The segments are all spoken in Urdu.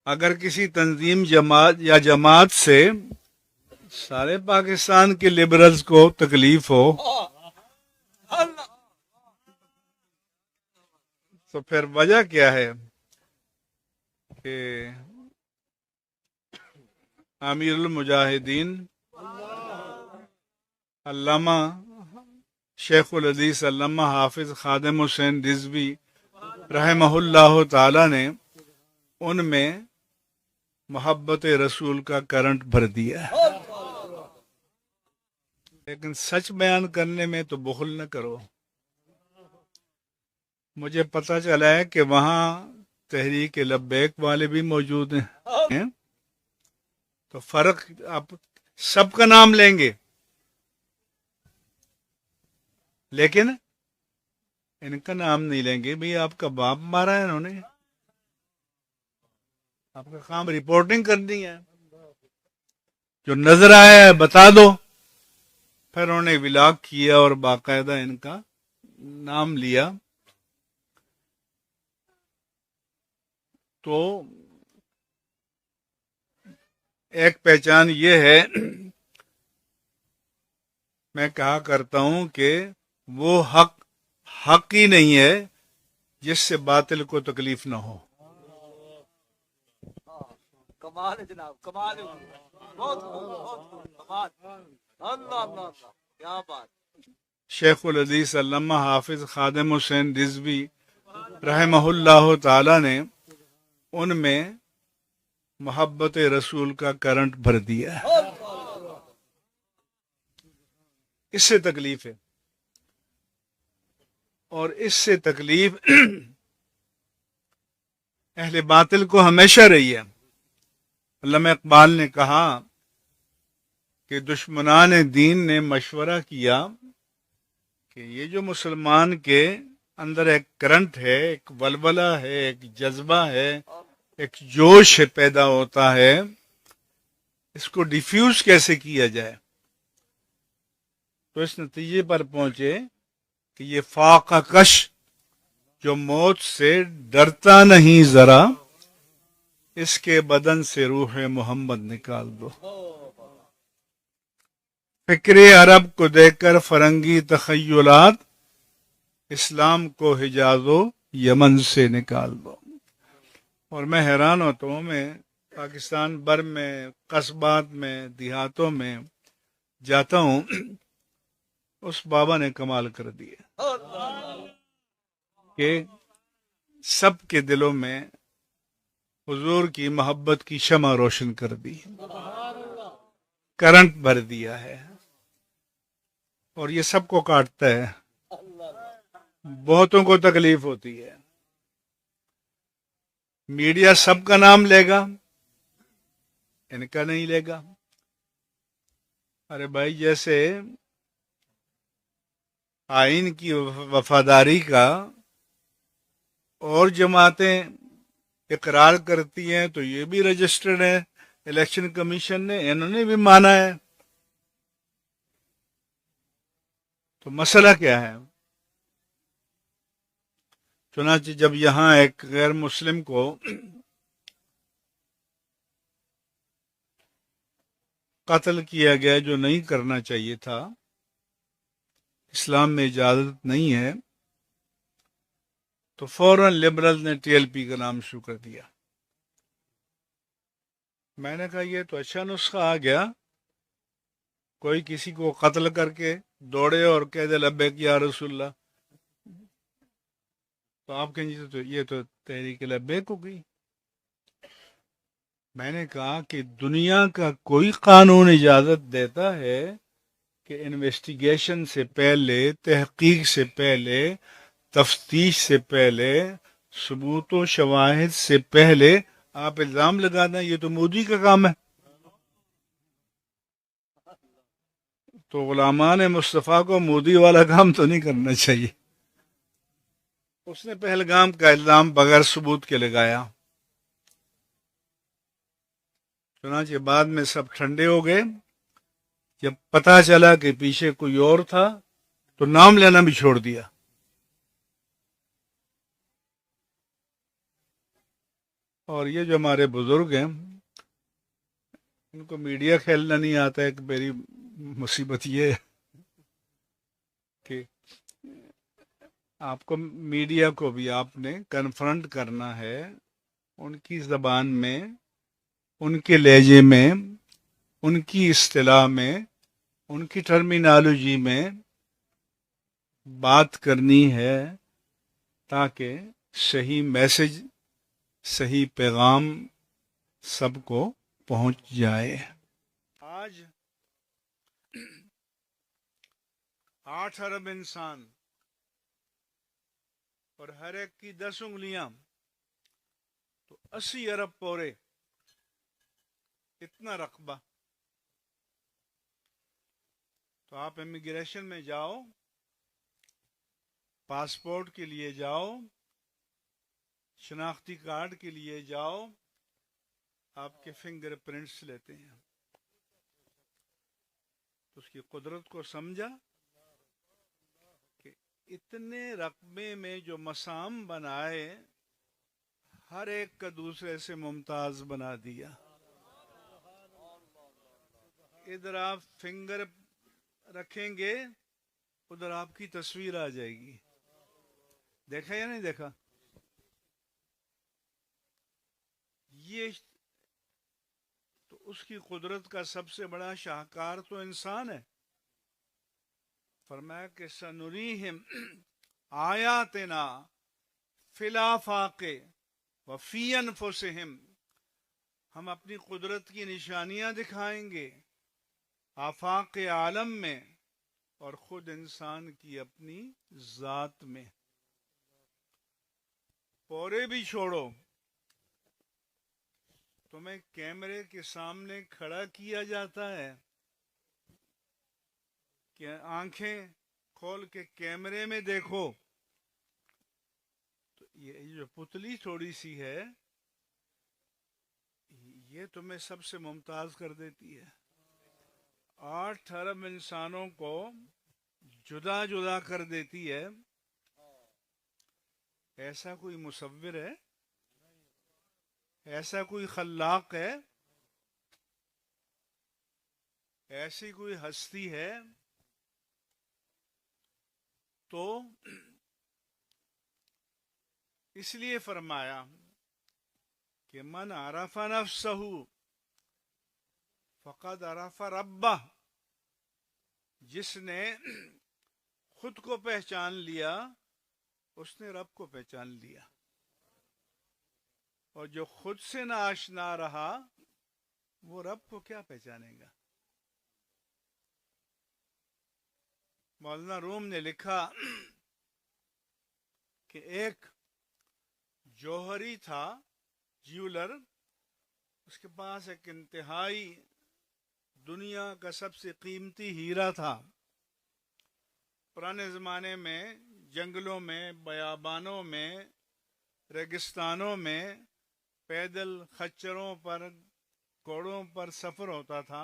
اگر کسی تنظیم جماعت یا جماعت سے سارے پاکستان کے لبرلز کو تکلیف ہو تو پھر وجہ کیا ہے کہ امیر المجاہدین علامہ شیخ الحدیث علامہ حافظ خادم حسین رضوی رحمہ اللہ تعالی نے ان میں محبت رسول کا کرنٹ بھر دیا ہے، لیکن سچ بیان کرنے میں تو بخل نہ کرو۔ مجھے پتہ چلا ہے کہ وہاں تحریک لبیک والے بھی موجود ہیں، تو فرق آپ سب کا نام لیں گے لیکن ان کا نام نہیں لیں گے۔ بھئی آپ کا باپ مارا ہے انہوں نے، آپ کا کام رپورٹنگ کرنی ہے، جو نظر آیا ہے بتا دو۔ پھر انہوں نے ولاگ کیا اور باقاعدہ ان کا نام لیا۔ تو ایک پہچان یہ ہے، میں کہا کرتا ہوں کہ وہ حق ہی نہیں ہے جس سے باطل کو تکلیف نہ ہو۔ کمال ہے جناب، کمال ہے، بہت کمال، اللہ اللہ اللہ، کیا بات۔ شیخ الحدیث علامہ حافظ خادم حسین رضوی رحمہ اللہ تعالی نے ان میں محبت رسول کا کرنٹ بھر دیا ہے۔ اس سے تکلیف ہے، اور اس سے تکلیف اہل باطل کو ہمیشہ رہی ہے۔ علامہ اقبال نے کہا کہ دشمنان دین نے مشورہ کیا کہ یہ جو مسلمان کے اندر ایک کرنٹ ہے، ایک ولولہ ہے، ایک جذبہ ہے، ایک جوش پیدا ہوتا ہے، اس کو ڈیفیوز کیسے کیا جائے؟ تو اس نتیجے پر پہنچے کہ یہ فاقہ کش جو موت سے ڈرتا نہیں ذرا، اس کے بدن سے روح محمد نکال دو۔ فکر عرب کو دیکھ کر فرنگی تخیلات، اسلام کو حجاز و یمن سے نکال دو۔ اور میں حیران ہوتا ہوں، میں پاکستان بھر میں قصبات میں دیہاتوں میں جاتا ہوں، اس بابا نے کمال کر دیا کہ سب کے دلوں میں حضور کی محبت کی شمع روشن کر دی، کرنٹ بھر دیا ہے، اور یہ سب کو کاٹتا ہے، بہتوں کو تکلیف ہوتی ہے۔ میڈیا سب کا نام لے گا، ان کا نہیں لے گا۔ ارے بھائی، جیسے آئین کی وفاداری کا اور جماعتیں اقرار کرتی ہیں تو یہ بھی رجسٹرڈ ہے الیکشن کمیشن نے، انہوں نے بھی مانا ہے۔ تو مسئلہ کیا ہے؟ چنانچہ جب یہاں ایک غیر مسلم کو قتل کیا گیا جو نہیں کرنا چاہیے تھا، اسلام میں اجازت نہیں ہے، تو فوراً لبرل نے ٹی ایل پی کا نام شروع کر دیا۔ میں نے کہا یہ تو اچھا نسخہ آ گیا، کوئی کسی کو قتل کر کے دوڑے اور کہہ دے لبیک یا رسول اللہ، تو آپ کہیں گے تو یہ تو تحریک لبیک ہو گئی۔ میں نے کہا کہ دنیا کا کوئی قانون اجازت دیتا ہے کہ انویسٹیگیشن سے پہلے، تحقیق سے پہلے، تفتیش سے پہلے، ثبوت و شواہد سے پہلے آپ الزام لگا دیں؟ یہ تو مودی کا کام ہے۔ تو غلامان مصطفیٰ کو مودی والا کام تو نہیں کرنا چاہیے۔ اس نے پہلگام کا الزام بغیر ثبوت کے لگایا، چنانچہ بعد میں سب ٹھنڈے ہو گئے۔ جب پتہ چلا کہ پیچھے کوئی اور تھا تو نام لینا بھی چھوڑ دیا۔ اور یہ جو ہمارے بزرگ ہیں ان کو میڈیا کھیلنا نہیں آتا ہے کہ میری مصیبت یہ ہے کہ آپ کو میڈیا کو بھی آپ نے کنفرنٹ کرنا ہے ان کی زبان میں، ان کے لہجے میں، ان کی اصطلاح میں، ان کی ٹرمینالوجی میں بات کرنی ہے تاکہ صحیح میسج، صحیح پیغام سب کو پہنچ جائے۔ آج 8 ارب انسان اور ہر ایک کی 10 انگلیاں تو 80 ارب پورے، اتنا رقبہ۔ تو آپ امیگریشن میں جاؤ، پاسپورٹ کے لیے جاؤ، شناختی کارڈ کے لیے جاؤ، آپ کے فنگر پرنٹس لیتے ہیں۔ تو اس کی قدرت کو سمجھا کہ اتنے رقبے میں جو مسام بنائے، ہر ایک کا دوسرے سے ممتاز بنا دیا۔ ادھر آپ فنگر رکھیں گے، ادھر آپ کی تصویر آ جائے گی۔ دیکھا یا نہیں دیکھا؟ یہ تو اس کی قدرت کا سب سے بڑا شاہکار تو انسان ہے۔ فرمایا کہ سنریہم آیاتنا فی الآفاق وفی انفسہم، ہم اپنی قدرت کی نشانیاں دکھائیں گے آفاق عالم میں اور خود انسان کی اپنی ذات میں۔ پورے بھی چھوڑو، تمہیں کیمرے کے سامنے کھڑا کیا جاتا ہے کہ آنکھیں کھول کے کیمرے میں دیکھو، تو یہ جو پتلی تھوڑی سی ہے یہ تمہیں سب سے ممتاز کر دیتی ہے۔ 8 ارب انسانوں کو جدا جدا کر دیتی ہے۔ ایسا کوئی مصور ہے؟ ایسا کوئی خلاق ہے؟ ایسی کوئی ہستی ہے؟ تو اس لیے فرمایا کہ من عرف نفسہ فقد عرف ربہ، جس نے خود کو پہچان لیا اس نے رب کو پہچان لیا، اور جو خود سے نہ آشنا رہا وہ رب کو کیا پہچانے گا؟ مولانا روم نے لکھا کہ ایک جوہری تھا، جیولر، اس کے پاس ایک انتہائی دنیا کا سب سے قیمتی ہیرا تھا۔ پرانے زمانے میں جنگلوں میں، بیابانوں میں، ریگستانوں میں پیدل خچروں پر، گھوڑوں پر سفر ہوتا تھا۔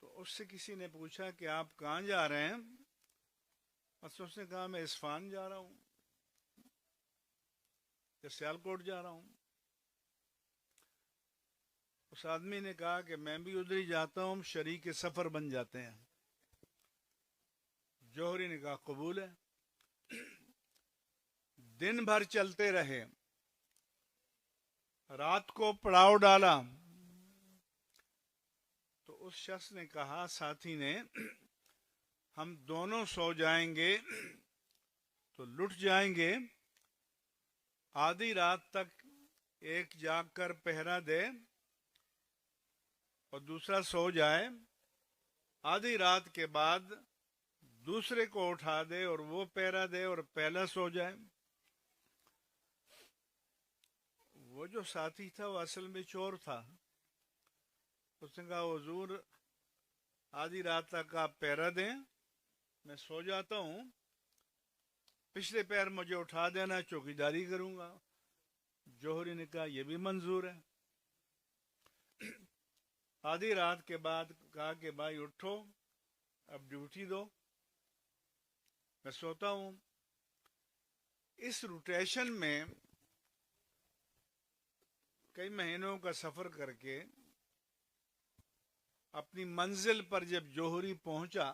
تو اس سے کسی نے پوچھا کہ آپ کہاں جا رہے ہیں؟ اس نے کہا میں اصفہان جا رہا ہوں یا سیالکوٹ جا رہا ہوں۔ اس آدمی نے کہا کہ میں بھی ادھر ہی جاتا ہوں، شریک سفر بن جاتے ہیں۔ جوہری نے کہا قبول ہے۔ دن بھر چلتے رہے، رات کو پڑاؤ ڈالا تو اس شخص نے کہا، ساتھی نے، ہم دونوں سو جائیں گے تو لٹ جائیں گے، آدھی رات تک ایک جاگ کر پہرا دے اور دوسرا سو جائے، آدھی رات کے بعد دوسرے کو اٹھا دے اور وہ پہرا دے اور پہلا سو جائے۔ وہ جو ساتھی تھا وہ اصل میں چور تھا۔ اس نے کہا حضور آدھی رات تک آپ پہرا دیں، میں سو جاتا ہوں، پچھلے پیر مجھے اٹھا دینا، چوکیداری کروں گا۔ جوہری نے کہا یہ بھی منظور ہے۔ آدھی رات کے بعد کہا کہ بھائی اٹھو، اب ڈیوٹی دو، میں سوتا ہوں۔ اس روٹیشن میں کئی مہینوں کا سفر کر کے اپنی منزل پر جب جوہری پہنچا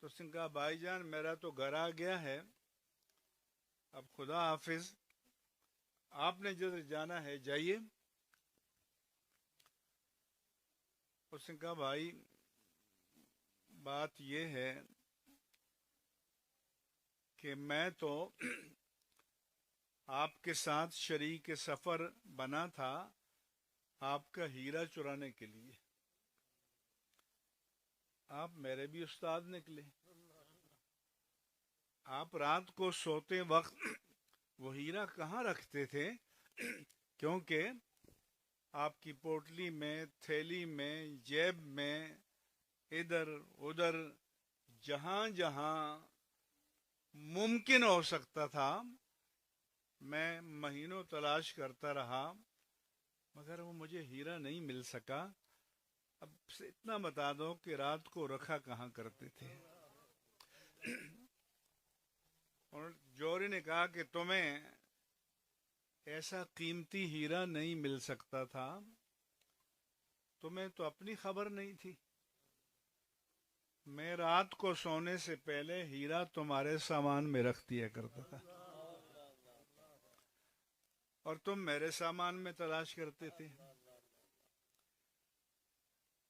تو اس نے کہا بھائی جان میرا تو گھر آ گیا ہے، اب خدا حافظ، آپ نے جدھر جانا ہے جائیے۔ اس نے کہا بھائی بات یہ ہے کہ میں تو آپ کے ساتھ شریک سفر بنا تھا آپ کا ہیرا چرانے کے لیے، آپ میرے بھی استاد نکلے۔ آپ رات کو سوتے وقت وہ ہیرا کہاں رکھتے تھے؟ کیونکہ آپ کی پوٹلی میں، تھیلی میں، جیب میں، ادھر ادھر جہاں جہاں ممکن ہو سکتا تھا میں مہینوں تلاش کرتا رہا، مگر وہ مجھے ہیرا نہیں مل سکا۔ اب سے اتنا بتا دو کہ رات کو رکھا کہاں کرتے تھے؟ اور جوہری نے کہا کہ تمہیں ایسا قیمتی ہیرا نہیں مل سکتا تھا، تمہیں تو اپنی خبر نہیں تھی۔ میں رات کو سونے سے پہلے ہیرا تمہارے سامان میں رکھ دیا کرتا تھا اور تم میرے سامان میں تلاش کرتے تھے۔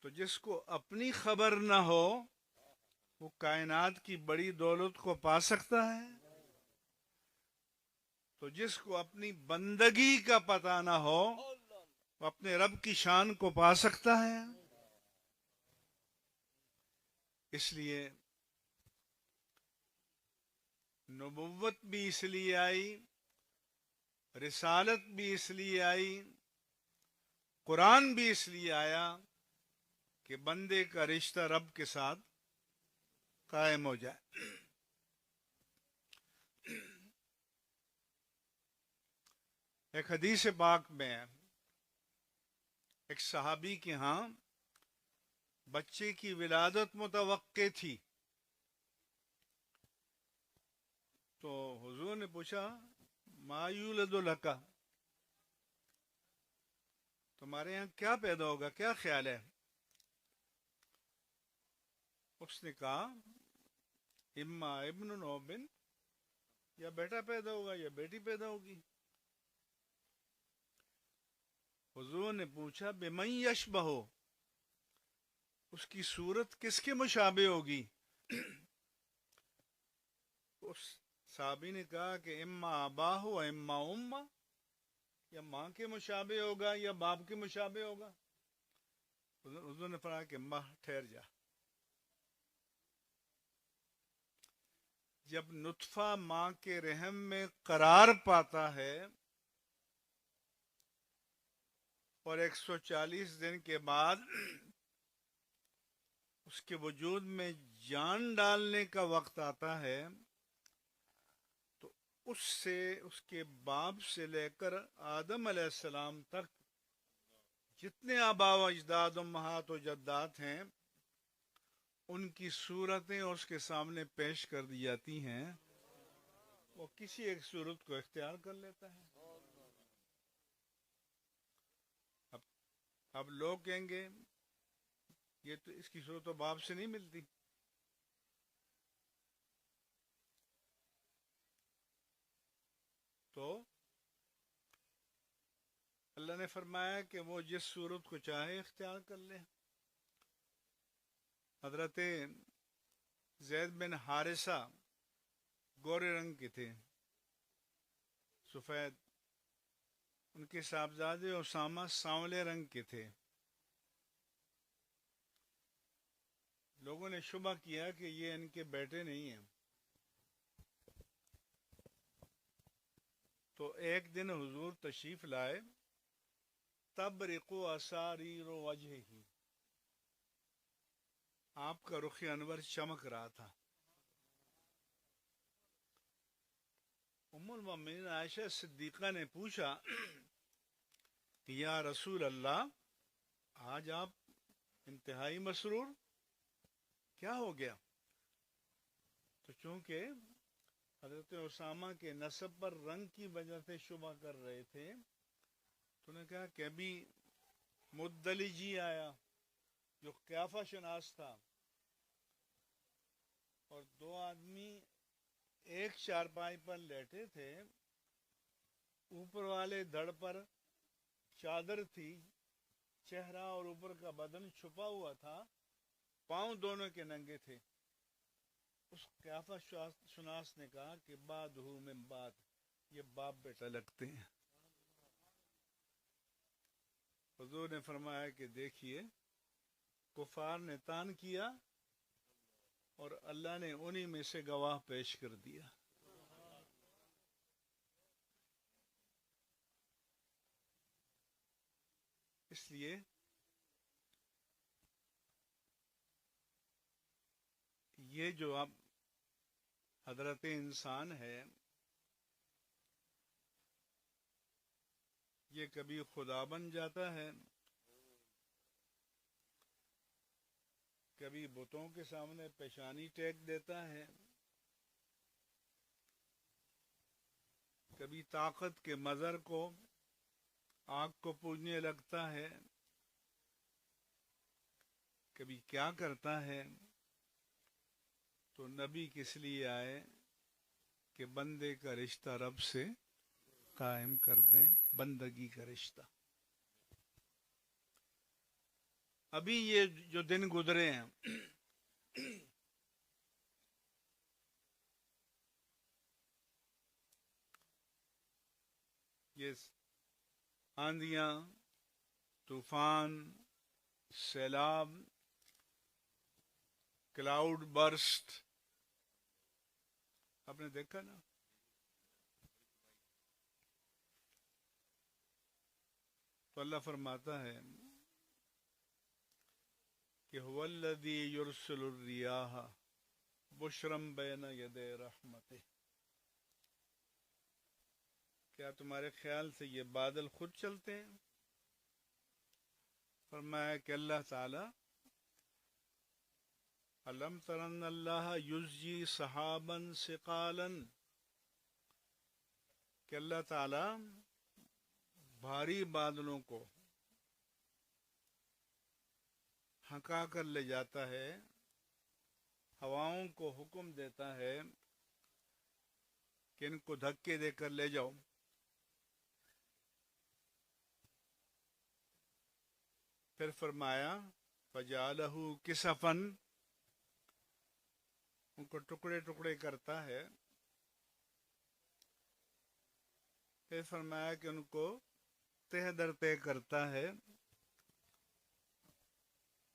تو جس کو اپنی خبر نہ ہو وہ کائنات کی بڑی دولت کو پا سکتا ہے؟ تو جس کو اپنی بندگی کا پتہ نہ ہو وہ اپنے رب کی شان کو پا سکتا ہے؟ اس لیے نبوت بھی اس لیے آئی، رسالت بھی اس لیے آئی، قرآن بھی اس لیے آیا کہ بندے کا رشتہ رب کے ساتھ قائم ہو جائے۔ ایک حدیث پاک میں ایک صحابی کے ہاں بچے کی ولادت متوقع تھی، تو حضور نے پوچھا ما یولد لکا، تمہارے یہاں کیا پیدا ہوگا، کیا خیال ہے؟ اس نے کہا اما ابن و بن، یا بیٹا پیدا ہوگا یا بیٹی پیدا ہوگی۔ حضور نے پوچھا بمن یشبہ، اس کی صورت کس کے مشابہ ہوگی؟ اس صحابی نے کہا کہ اما اباہ و اما امہ، یا ماں کے مشابہ ہوگا یا باپ کے مشابہ ہوگا۔ حضور نے فرمایا کہ ماں ٹھہر جا، جب نطفہ ماں کے رحم میں قرار پاتا ہے اور 140 دن کے بعد اس کے وجود میں جان ڈالنے کا وقت آتا ہے، تو اس سے، اس کے باپ سے لے کر آدم علیہ السلام تک جتنے آبا و اجداد امہات و جدات ہیں ان کی صورتیں اس کے سامنے پیش کر دی جاتی ہیں، وہ کسی ایک صورت کو اختیار کر لیتا ہے۔ اب لوگ کہیں گے یہ تو اس کی صورت تو باپ سے نہیں ملتی، تو اللہ نے فرمایا کہ وہ جس صورت کو چاہے اختیار کر لے۔ حضرت زید بن حارثہ گورے رنگ کے تھے، سفید، ان کے صاحبزادے اسامہ سانولے رنگ کے تھے۔ لوگوں نے شبہ کیا کہ یہ ان کے بیٹے نہیں ہیں، تو ایک دن حضور تشریف لائے، تبرق اساریر وجہہ، آپ کا رخ انور چمک رہا تھا۔ ام المؤمنین عائشہ صدیقہ نے پوچھا کہ یا رسول اللہ آج آپ انتہائی مسرور، کیا ہو گیا؟ تو چونکہ حضرت اسامہ کے نسب پر رنگ کی وجہ سے شبہ کر رہے تھے، تو نے کہا کہ ابھی مدلجی آیا جو قیافہ شناس تھا، اور دو آدمی ایک چارپائی پر لیٹے تھے، اوپر والے دھڑ پر چادر تھی، چہرہ اور اوپر کا بدن چھپا ہوا تھا، پاؤں دونوں کے ننگے تھے۔ اس قیافہ شناس نے کہا کہ بعد ہو من بعد، یہ باپ بیٹا لگتے ہیں۔ حضور نے فرمایا کہ دیکھیے کفار نے تان کیا اور اللہ نے انہی میں سے گواہ پیش کر دیا۔ اس لیے یہ جو اب حضرت انسان ہے، یہ کبھی خدا بن جاتا ہے، کبھی بتوں کے سامنے پیشانی ٹیک دیتا ہے، کبھی طاقت کے مظہر کو، آگ کو پوجنے لگتا ہے، کبھی کیا کرتا ہے۔ تو نبی کس لیے آئے کہ بندے کا رشتہ رب سے قائم کر دیں، بندگی کا رشتہ۔ ابھی یہ جو دن گزرے ہیں، یہ آندیاں، طوفان، سیلاب، کلاؤڈ برسٹ، آپ نے دیکھا نا؟ تو اللہ فرماتا ہے کہ هو الذی یرسل الریاح بشرا بین یدی رحمتہ۔ کیا تمہارے خیال سے یہ بادل خود چلتے ہیں؟ فرمایا کہ اللہ تعالی الم ترن اللہ یزجی سحابا ثقالا، کہ اللہ تعالی بھاری بادلوں کو ہکا کر لے جاتا ہے، ہواؤں کو حکم دیتا ہے کہ ان کو دھکے دے کر لے جاؤ۔ پھر فرمایا فجعلہ کسفا، ان کو ٹکڑے ٹکڑے کرتا ہے۔ پھر فرمایا کہ ان کو تہ در تہ کرتا ہے۔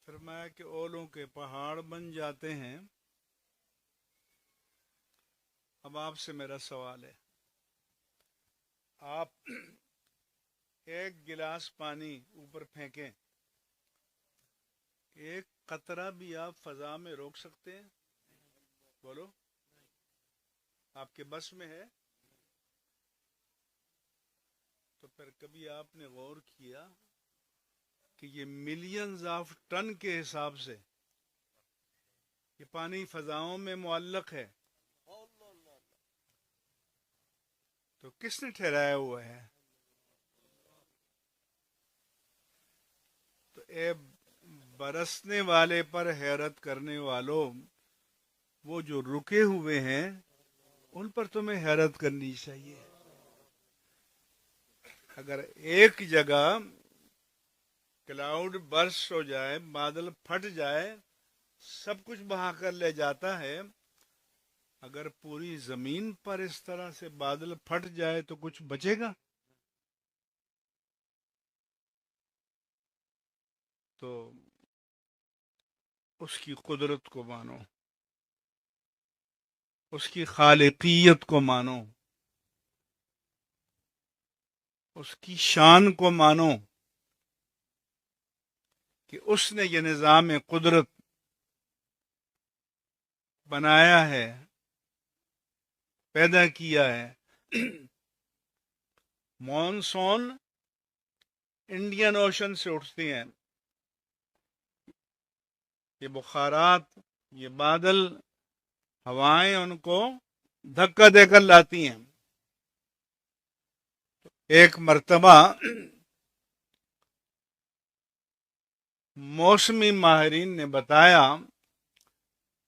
فرمایا کہ اولوں کے پہاڑ بن جاتے ہیں۔ اب آپ سے میرا سوال ہے، آپ ایک گلاس پانی اوپر پھینکیں، ایک قطرہ بھی آپ فضا میں روک سکتے ہیں؟ بولو، آپ کے بس میں ہے؟ تو پھر کبھی آپ نے غور کیا کہ یہ ملینز آف ٹن کے حساب سے یہ پانی فضاؤں میں معلق ہے، تو کس نے ٹھہرایا ہوا ہے؟ تو اے برسنے والے پر حیرت کرنے والوں، وہ جو رکے ہوئے ہیں ان پر تمہیں حیرت کرنی چاہیے۔ اگر ایک جگہ کلاؤڈ برسٹ ہو جائے، بادل پھٹ جائے، سب کچھ بہا کر لے جاتا ہے، اگر پوری زمین پر اس طرح سے بادل پھٹ جائے تو کچھ بچے گا؟ تو اس کی قدرت کو مانو، اس کی خالقیت کو مانو، اس کی شان کو مانو کہ اس نے یہ نظام قدرت بنایا ہے، پیدا کیا ہے۔ مانسون انڈین اوشن سے اٹھتے ہیں، یہ بخارات، یہ بادل، ہوائیں ان کو دھکا دے کر لاتی ہیں۔ ایک مرتبہ موسمی ماہرین نے بتایا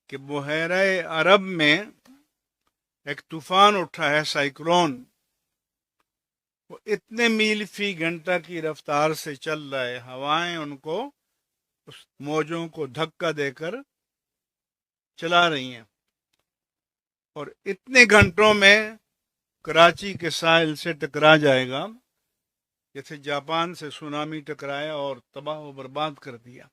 کہ بحیرہ عرب میں ایک طوفان اٹھا ہے، سائیکلون، وہ اتنے میل فی گھنٹہ کی رفتار سے چل رہا ہے، ہوائیں ان کو اس موجوں کو دھکا دے کر چلا رہی ہیں، اور اتنے گھنٹوں میں کراچی کے ساحل سے ٹکرا جائے گا جیسے جاپان سے سونامی ٹکرایا اور تباہ و برباد کر دیا۔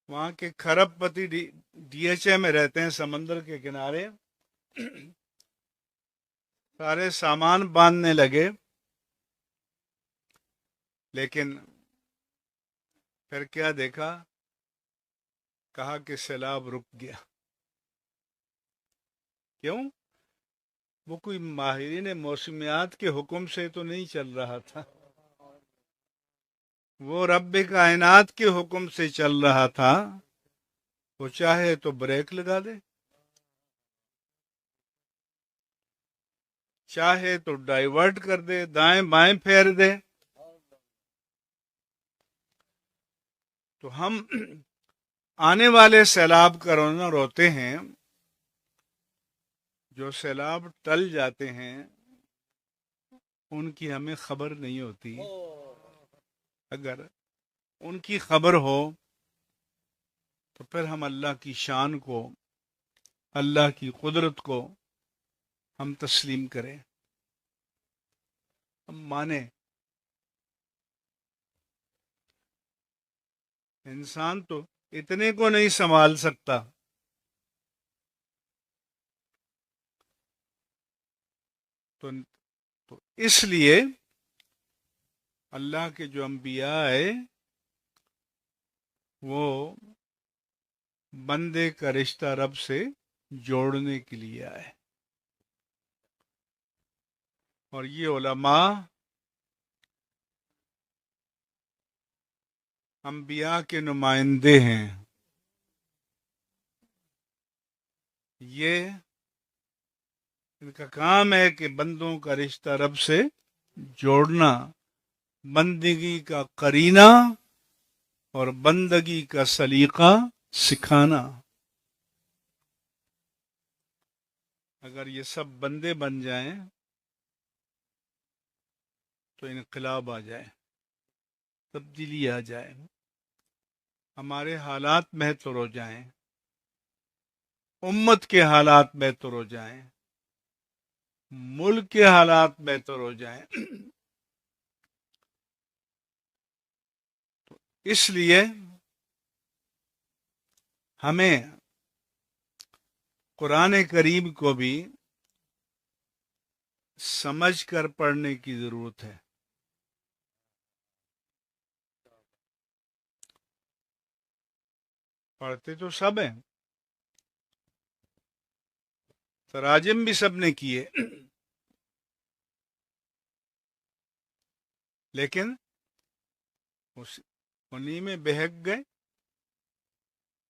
وہاں کے کھرب پتی ڈی ایچ اے میں رہتے ہیں، سمندر کے کنارے، سارے سامان باندھنے لگے، لیکن پھر کیا دیکھا؟ کہا کہ سیلاب رک گیا۔ کیوں؟ وہ کوئی ماہرین موسمیات کے حکم سے تو نہیں چل رہا تھا، وہ رب کائنات کے حکم سے چل رہا تھا۔ وہ چاہے تو بریک لگا دے، چاہے تو ڈائیورٹ کر دے، دائیں بائیں پھیر دے۔ تو ہم آنے والے سیلاب کا رونا روتے ہیں، جو سیلاب ٹل جاتے ہیں ان کی ہمیں خبر نہیں ہوتی۔ اگر ان کی خبر ہو تو پھر ہم اللہ کی شان کو، اللہ کی قدرت کو ہم تسلیم کریں، ہم مانیں۔ انسان تو اتنے کو نہیں سنبھال سکتا، تو اس لیے اللہ کے جو انبیاء آئے وہ بندے کا رشتہ رب سے جوڑنے کے لیے آئے، اور یہ علماء انبیاء کے نمائندے ہیں۔ یہ ان کا کام ہے کہ بندوں کا رشتہ رب سے جوڑنا، بندگی کا قرینہ اور بندگی کا سلیقہ سکھانا۔ اگر یہ سب بندے بن جائیں تو انقلاب آ جائے، تبدیلی آ جائے، ہمارے حالات بہتر ہو جائیں، امت کے حالات بہتر ہو جائیں، ملک کے حالات بہتر ہو جائیں۔ تو اس لیے ہمیں قرآن کریم کو بھی سمجھ کر پڑھنے کی ضرورت ہے۔ پڑھتے تو سب ہیں، تراجم بھی سب نے کیے، لیکن انہی میں بہک گئے،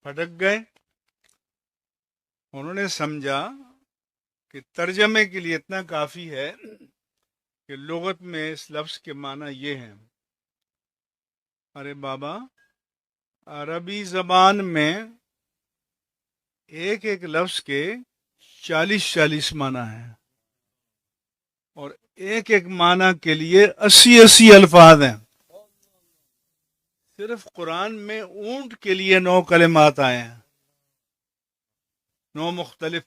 پھٹک گئے۔ انہوں نے سمجھا کہ ترجمے کے لیے اتنا کافی ہے کہ لغت میں اس لفظ کے معنی یہ ہیں۔ ارے بابا، عربی زبان میں ایک ایک لفظ کے 40 معنی ہیں، اور ایک ایک معنی کے لیے 80 الفاظ ہیں۔ صرف قرآن میں اونٹ کے لیے 9 کلمات آئے ہیں، 9 مختلف